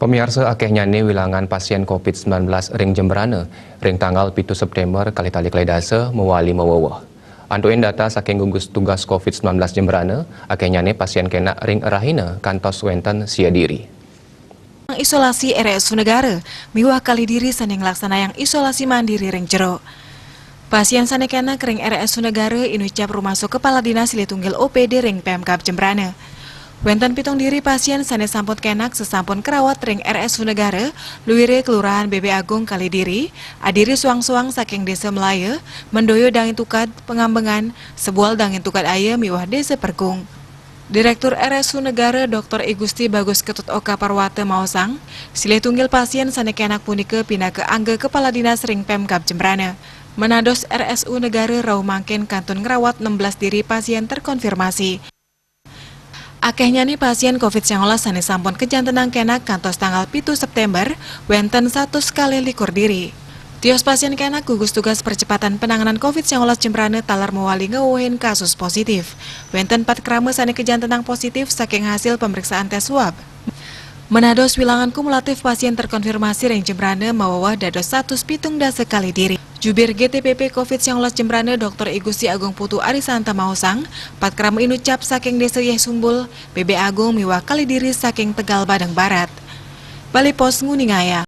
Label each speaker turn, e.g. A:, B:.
A: Pemirsa akeh nyane wilangan pasien COVID-19 ring Jemberana, ring tanggal 7 September kali tali dase mewali mewawah. Antuin data saking gugus tugas COVID-19 Jemberana, akeh nyane pasien kena ring Rahina kantos wenten sia diri.
B: Isolasi RSU Negara, miwah kali diri sanding laksana yang isolasi mandiri ring jero. Pasien sane kena kering RSU Negara inucap rumah sok kepala dinas Litunggil OPD ring PMK Jemberana. Wenten pitung diri pasien sane sampun kenak sesampun kerawat ring RSU Negara, luwire Kelurahan BB Agung Kalidiri, adiri suang-suang saking Desa Melaya, mendoyo dangin tukad pengambengan, sebual dangin tukad aya miwah Desa Pergung. Direktur RSU Negara Dr. Igusti Bagus Ketut Oka Parwate Maosang, sile tunggil pasien sane kenak punike pindah ke angge kepala dinas ring Pemkab Jemberana. Menados RSU Negara rau mangken kantun ngerawat 16 diri pasien terkonfirmasi. Akehnya nih pasien COVID-19 sane sampun kejantenang kenak kantos tanggal 7 September, wenten 1 kali likur diri. Tios pasien kenak gugus tugas percepatan penanganan COVID-19 Jemberana talar mewali ngeuhin kasus positif. Wenten 4 krame sane kejantenang positif saking hasil pemeriksaan tes swab. Menados wilangan kumulatif pasien terkonfirmasi ring Jemberana mawawah dados 107 kali diri. Jubir GTPP COVID-19 Jemberana Dr. Igusti Agung Putu Arisanta Maosang, 4 krame inucap saking Desa Yehsumbul, BB Agung miwah kali diri saking Tegal Badeng Barat. Bali Pos Nguningaya.